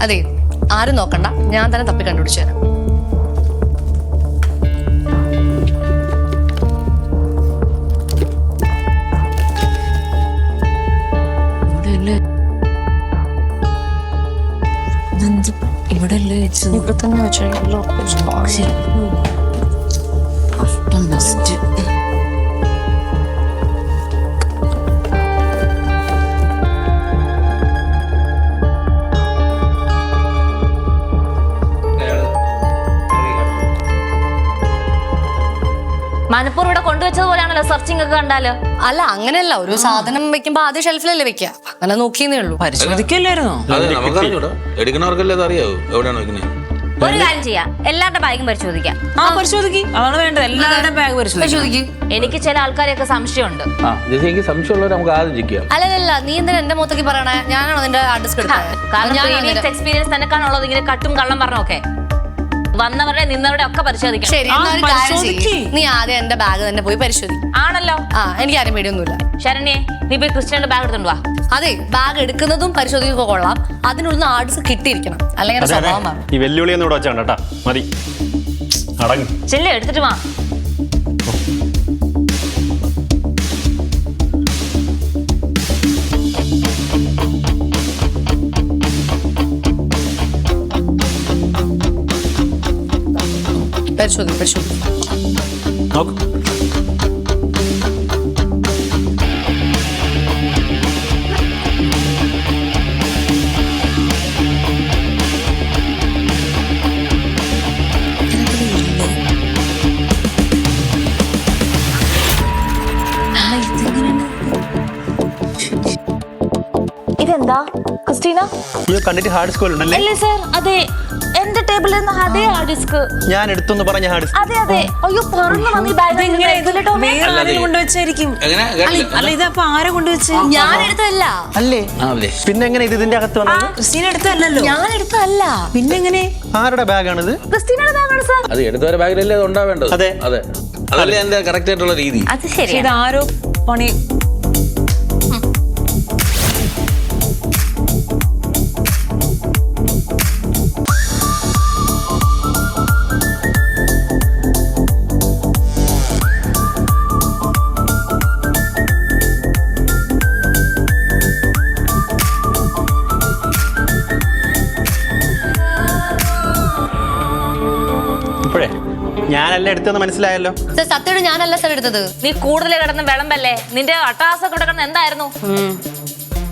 അതെ, ആരും നോക്കണ്ട, ഞാൻ തന്നെ തപ്പി കണ്ടുപിടിച്ചു തരാം. ഇവിടെ തന്നെ വെച്ചോ. മനപ്പൂർ ഇവിടെ കൊണ്ടുവച്ചതുപോലെയാണല്ലോ സെർച്ചിങ് ഒക്കെ കണ്ടാലോ. അല്ല അങ്ങനെയല്ല, ഒരു സാധനം വെക്കുമ്പോ ആദ്യം ഷെൽഫിലല്ലേ വെക്കുക, അങ്ങനെ നോക്കിയെന്നേ ഉള്ളൂ. പരിശോധിക്കല്ലായിരുന്നോ? എടുക്കണവർക്കല്ലേ അത് അറിയാവൂ എവിടെയാണ് വെക്കുന്നത്. ഒരു കാര്യം ചെയ്യാം, എല്ലാവരുടെ ബാഗും പരിശോധിക്കാം. പരിശോധിക്കും, അതാണ് വേണ്ടത്. എല്ലാവരുടെ ബാഗ് പരിശോധിക്കും. എനിക്ക് ചില ആൾക്കാരെയൊക്കെ സംശയമുണ്ട്. എനിക്ക് സംശയമുള്ളവർ നമുക്ക് ആദ്യം ചെക്ക് അല്ലല്ല, നീ എന്തിനാ എന്റെ മുഖത്തേക്ക് പറയണേ? ഞാനാണോ നിന്റെ അഡ്രസ് കാരണം എക്സ്പീരിയൻസ് തന്നെക്കാണുള്ളത് ഇങ്ങനെ കട്ടും കള്ളം പറഞ്ഞൊക്കെ. വന്നവരുടെ നിന്നവരുടെ ഒക്കെ പരിശോധിക്കാം. ശരി, നീ ആദ്യം എന്റെ ബാഗ് തന്നെ പോയി പരിശോധിക്കും. ആണല്ലോ. എനിക്ക് ആരും പേടിയൊന്നുമില്ല. ശരണ്യെ, നീ പോയി ക്രിസ്ത്യന്റെ ബാഗ് എടുത്തോണ്ട് വാ. അതെ, ബാഗ് എടുക്കുന്നതും പരിശോധിക്കുക കൊള്ളാം, അതിനുള്ള ആർട്സ് കിട്ടിയിരിക്കണം, അല്ലെങ്കിൽ സ്വഭാവം മാറും. ഈ വെല്ലുവിളിയൊന്നും ഇവിടെ വെച്ചാ കേട്ടാ, മതി അടങ്ങി ചെല്ലേ എടുത്തിട്ട് വാ. പരിശോധിക്കും. നോക്ക്. ഇതെന്താ ക്രിസ്റ്റീന? കണ്ടിട്ട് ഹാർഡ് ഡിസ്ക് ഉണ്ടല്ലേ? അല്ലേ സർ, അതെ എന്റെ ടേബിളിൽ നിന്ന് അതേ ഹാർഡ് ഡിസ്ക്. ഞാൻ എടുത്തു പറഞ്ഞ ഹാർഡ് ഡിസ്ക്. അതെ അതെ. അയ്യോ പറഞ്ഞു വന്നു. ഈ ബാഗ് കൊണ്ടുവച്ചായിരിക്കും. അല്ല, ഇതപ്പൊ ആരെ കൊണ്ടുവച്ച്? ഞാൻ എടുത്തതല്ല. അല്ലേ? പിന്നെ എങ്ങനെ ഇത് ഇതിന്റെ അകത്ത് വന്നത്? ക്രിസ്റ്റീന എടുത്തല്ലോ. ഞാൻ എടുത്തതല്ല. പിന്നെ എങ്ങനെ? ആരുടെ ബാഗാണിത്? ക്രിസ്റ്റീനയുടെ ബാഗാണ് സർ. അത് എടുത്തവരെ ബാഗിലല്ലേ അത് ഉണ്ടാവേണ്ടത്. അതെ അതെ, അതല്ലേ എന്റെ കറക്റ്റ് ആയിട്ടുള്ള രീതി. അത് ശരി. ഇത് ആരോ പണി. ഇപ്പോഴേ ഞാനല്ല എടുത്തെന്ന് മനസ്സിലായല്ലോ. സത്യമായിട്ട് ഞാനല്ല സർ എടുത്തത്. നീ കൂടുതൽ കിടന്ന് വിളമ്പല്ലേ. നിന്റെ അട്ടാസൊക്കെ കിടക്കുന്ന എന്തായിരുന്നു?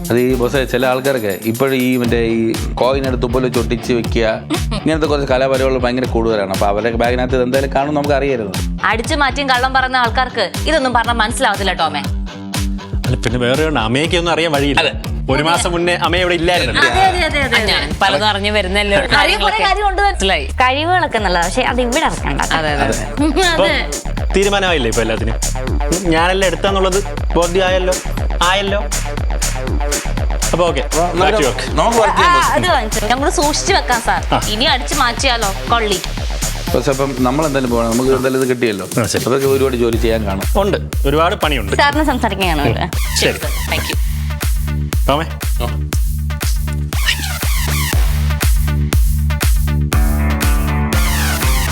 അത് ഈ ബോസേ, ചില ആൾക്കാരൊക്കെ ഇപ്പോഴും ഈ മറ്റേ ഈ കോയിൻ എടുത്ത് പോലെ ചൊട്ടിച്ച് വെക്കുക, ഇങ്ങനത്തെ കുറച്ച് കലാപരിപാടികൾ ഭയങ്കര കൂടുതലാണ്. അപ്പൊ അവരുടെ ബാഗിനകത്ത് എന്തായാലും കാണും, നമുക്ക് അറിയരുത്. അടിച്ചു മാറ്റിയും കള്ളം പറയുന്ന ആൾക്കാർക്ക് ഇതൊന്നും പറഞ്ഞാൽ മനസ്സിലാവത്തില്ല ടോമേ. അല്ല, പിന്നെ വേറെ അമ്മയ്ക്കൊന്നും അറിയാൻ വഴിയില്ല. ഒരു മാസം മുന്നേ അമ്മ ഇവിടെ ഇല്ലായിരുന്നു. പലതും അറിഞ്ഞു വരുന്നല്ലോ. കഴിവുകളൊക്കെ നല്ലതാ, പക്ഷെ അത് ഇവിടെ ഇറക്കണ്ട. തീരുമാനമായില്ലേ ഇപ്പൊ എല്ലാത്തിനും? ഞാനെല്ലാം എടുത്താന്നുള്ളത് ബോധ്യമായല്ലോ? ആയല്ലോ. അപ്പൊ ഓക്കെ, അത് ഞങ്ങൾ സൂക്ഷിച്ചു വെക്കാം സാർ. ഇനി അടിച്ചു മാറ്റിയാലോ കൊള്ളി. പക്ഷെ അപ്പം നമ്മൾ എന്തായാലും പോകണം, നമുക്ക് എന്തായാലും ഇത് കിട്ടിയല്ലോ. അതൊക്കെ ഒരുപാട് ജോലി ചെയ്യാൻ കാണും. ഉണ്ട്, ഒരുപാട് പണിയുണ്ട്. സാറിന് സംസാരിക്കാനാണ്. ശരി, താങ്ക് യു. ടോമേ